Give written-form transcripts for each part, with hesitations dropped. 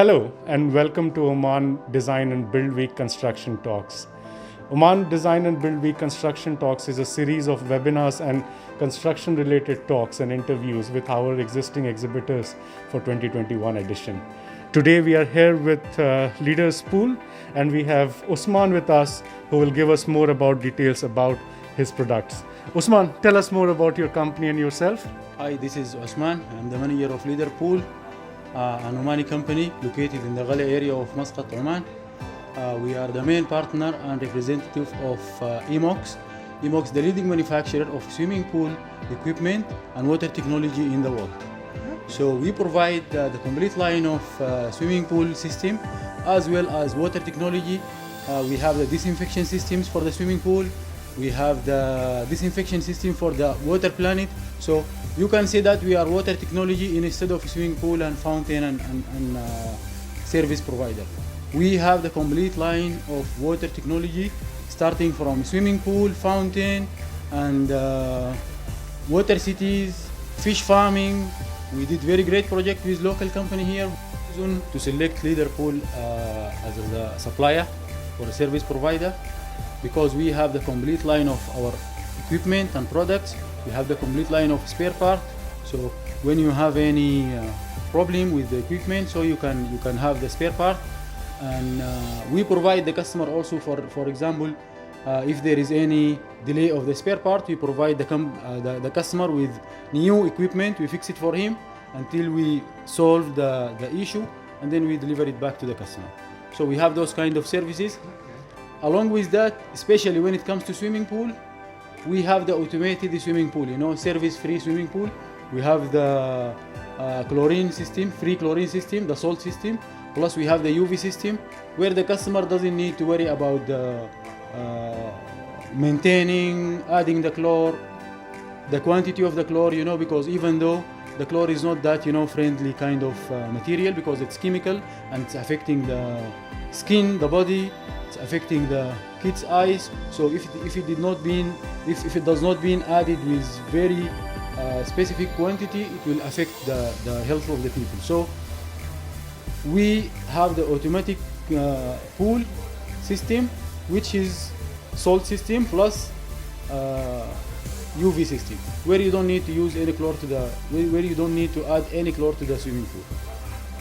Hello and welcome to Oman Design and Build Week Construction Talks. Oman Design and Build Week Construction Talks is a series of webinars and construction related talks and interviews with our existing exhibitors for 2021 edition. Today we are here with Leaders Pool and we have Osman with us who will give us more about details about his products. Osman, tell us more about your company and yourself. Hi, this is Osman. I'm the manager of Leader Pool, an Omani company located in the Ghala area of Muscat, Oman. We are the main partner and representative of Emox. Emox, the leading manufacturer of swimming pool equipment and water technology in the world. So we provide the complete line of swimming pool system as well as water technology. We have the disinfection systems for the swimming pool. We have the disinfection system for the water planet. So you can say that we are water technology instead of swimming pool and fountain and service provider. We have the complete line of water technology starting from swimming pool, fountain and water cities, fish farming. We did very great project with local company here to select Leader Pool as a supplier or a service provider, because we have the complete line of our equipment and products. We have the complete line of spare part. So when you have any problem with the equipment, so you can have the spare part. And we provide the customer also for example, if there is any delay of the spare part, we provide the customer with new equipment. We fix it for him until we solve the issue, and then we deliver it back to the customer. So we have those kind of services. Along with that, especially when it comes to swimming pool, we have the automated swimming pool, service-free swimming pool. We have the chlorine system, free chlorine system, the salt system. Plus we have the UV system, where the customer doesn't need to worry about the maintaining, adding the chlor, the quantity of the chlor, because even though the chlor is not that, friendly kind of material, because it's chemical and it's affecting the skin, the body, it's affecting the kids' eyes. So if it does not being added with very specific quantity, it will affect the health of the people. So we have the automatic pool system, which is salt system plus UV system, where you don't need to use any chlor where you don't need to add any chlor to the swimming pool.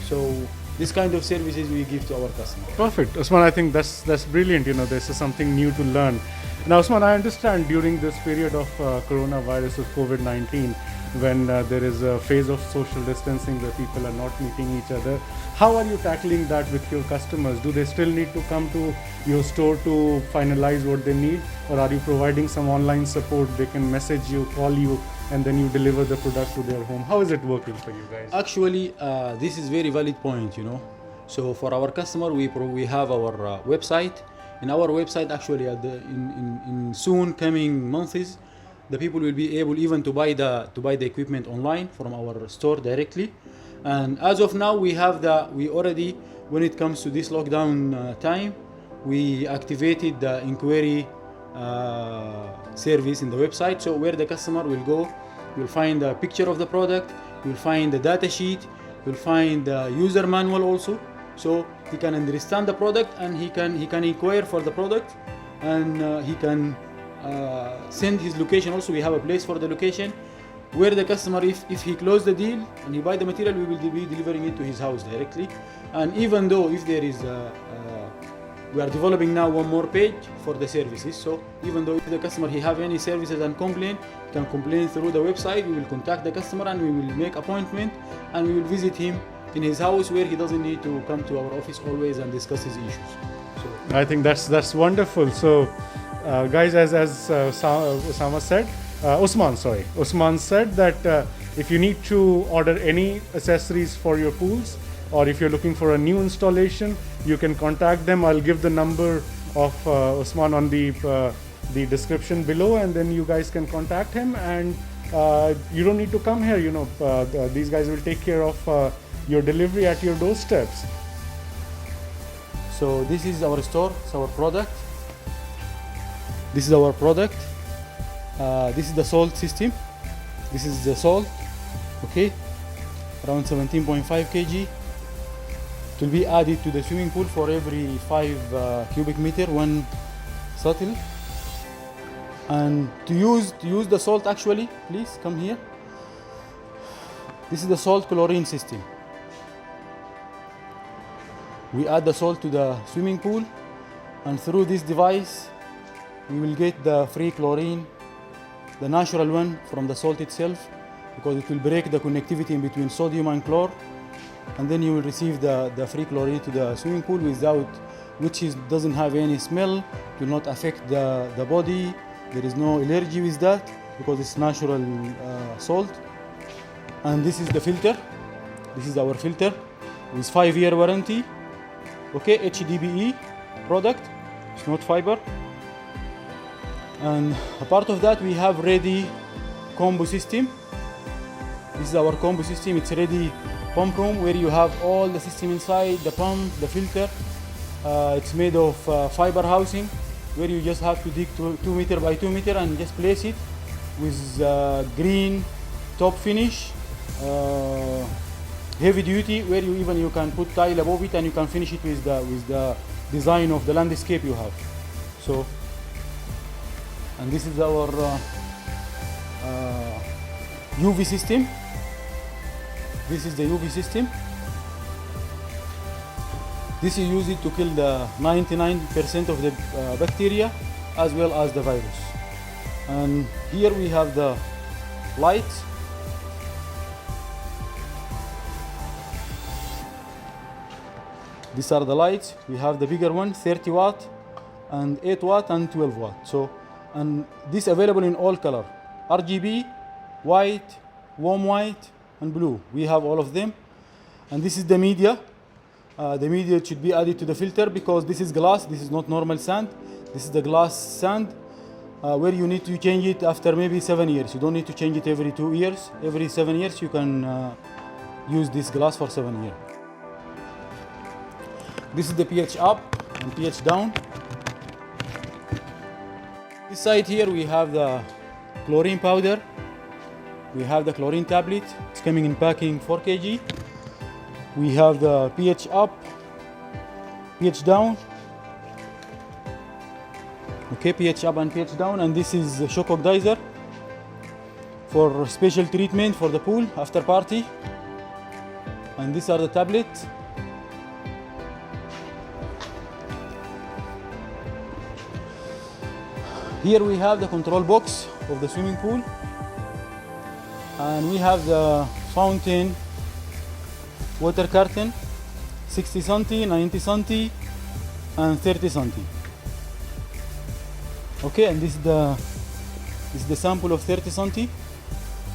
So this kind of services we give to our customers. Perfect. Osman, I think that's brilliant. This is something new to learn. Now, Osman, I understand during this period of coronavirus, of COVID-19, when there is a phase of social distancing where people are not meeting each other, how are you tackling that with your customers? Do they still need to come to your store to finalize what they need? Or are you providing some online support? They can message you, call you, and then you deliver the product to their home. How is it working for you guys? Actually, this is very valid point, So for our customer, we have our website. In our website, actually, in soon coming months, the people will be able even to buy the equipment online from our store directly. And as of now, we already, when it comes to this lockdown time, we activated the inquiry service in the website. So where the customer will go, you'll find a picture of the product, you'll find the data sheet, you'll find the user manual also. So he can understand the product and he can inquire for the product, and he can send his location. Also, we have a place for the location where the customer, if he close the deal and he buy the material, we will be delivering it to his house directly. And even though if there is we are developing now one more page for the services. So even though if the customer he have any services and complain, he can complain through the website. We will contact the customer and we will make appointment and we will visit him in his house, where he doesn't need to come to our office always and discuss his issues. So I think that's wonderful. So guys, as Osama said, Osman said that if you need to order any accessories for your pools, or if you're looking for a new installation, you can contact them. I'll give the number of Osman on the description below, and then you guys can contact him, and you don't need to come here. These guys will take care of your delivery at your doorsteps. So this is our store, it's our product. This is our product. This is the salt system. This is the salt, okay, around 17.5 kg. It will be added to the swimming pool for every 5 cubic meter, one shuttle. And to use the salt, actually, please come here. This is the salt chlorine system. We add the salt to the swimming pool, and through this device we will get the free chlorine, the natural one from the salt itself, because it will break the connectivity in between sodium and chlor, and then you will receive the free chlorine to the swimming pool which doesn't have any smell, will not affect the body. There is no allergy with that because it's natural salt. And this is the filter. This is our filter with 5-year warranty. Okay, HDBE product. It's not fiber. And a part of that, we have ready combo system. This is our combo system. It's ready pump room where you have all the system inside, the pump, the filter. It's made of fiber housing where you just have to dig 2 meter by 2 meter and just place it with green top finish, heavy duty, where you can put tile above it and you can finish it with the design of the landscape you have. So, and this is our UV system. This is the UV system. This you use it to kill the 99% of the bacteria as well as the virus. And here we have the lights. These are the lights. We have the bigger one, 30 watt and 8 watt and 12 watt. So, and this available in all color, RGB, white, warm white and blue. We have all of them. And this is the media. The media should be added to the filter because this is glass, this is not normal sand. This is the glass sand where you need to change it after maybe 7 years. You don't need to change it every 2 years. Every 7 years you can use this glass for 7 years. This is the pH up and pH down. This side here we have the chlorine powder. We have the chlorine tablet. It's coming in packing 4 kg. We have the pH up, pH down. Okay, pH up and pH down. And this is the shock oxidizer for special treatment for the pool after party. And these are the tablets. Here we have the control box of the swimming pool. And we have the fountain water curtain, 60 centi, 90 centi, and 30 centi. Okay, and this is the sample of 30 centi,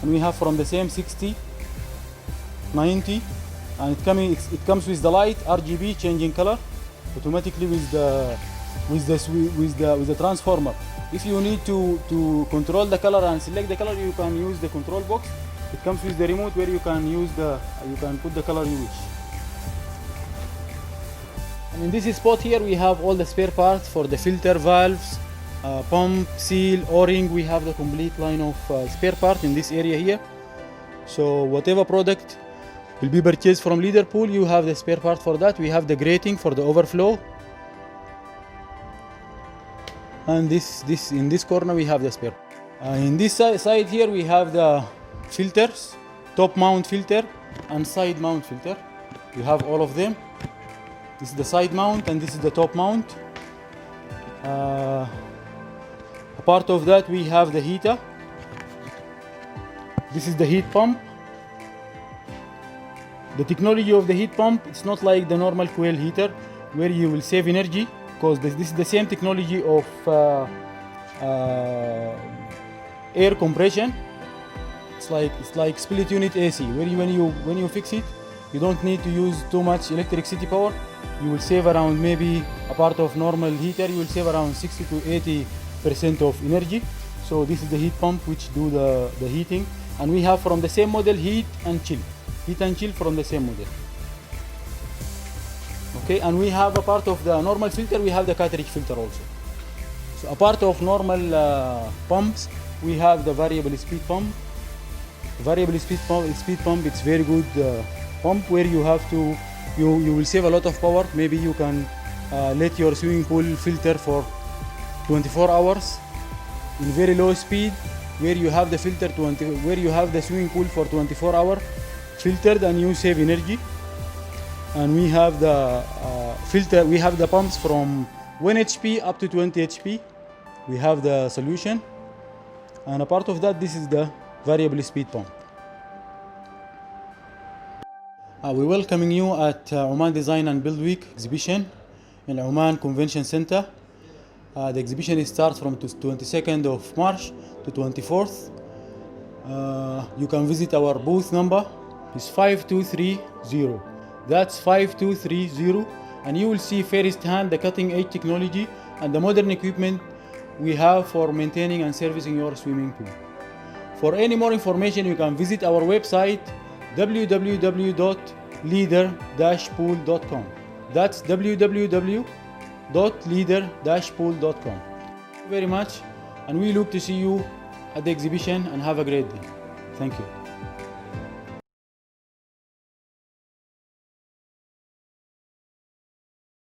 and we have from the same 60, 90, and it comes with the light RGB changing color automatically with the transformer. If you need to control the color and select the color, you can use the control box. It comes with the remote where you can put the color you wish. And in this spot here we have all the spare parts for the filter, valves, pump, seal, O-ring. We have the complete line of spare parts in this area here. So whatever product will be purchased from Leader Pool, you have the spare part for that. We have the grating for the overflow. And in this corner we have the spare. In this side here we have the filters, top mount filter and side mount filter. You have all of them. This is the side mount and this is the top mount. A part of that we have the heater. This is the heat pump. The technology of the heat pump, it's not like the normal coil heater where you will save energy, because this is the same technology of air compression. It's like split unit AC, where when you fix it, you don't need to use too much electricity power. You will save around, maybe a part of normal heater, you will save around 60 to 80% of energy. So this is the heat pump which do the heating, and we have from the same model heat and chill from the same model. Okay, and we have a part of the normal filter, we have the cartridge filter also. So a part of normal pumps, we have the variable speed pump. Variable speed pump, it's very good pump where you have to you will save a lot of power. Maybe you can let your swimming pool filter for 24 hours in very low speed, where you have the where you have the swimming pool for 24 hours filtered, and you save energy. And we have the we have the pumps from 1 HP up to 20 HP. We have the solution, and a part of that, this is the variable speed pump. We're welcoming you at Oman Design and Build Week exhibition in Oman Convention Center. The exhibition starts from 22nd of March to 24th. You can visit our booth number. It's 5230. That's 5230, and you will see firsthand the cutting-edge technology and the modern equipment we have for maintaining and servicing your swimming pool. For any more information, you can visit our website www.leader-pool.com. That's www.leader-pool.com. Thank you very much, and we look to see you at the exhibition, and have a great day. Thank you.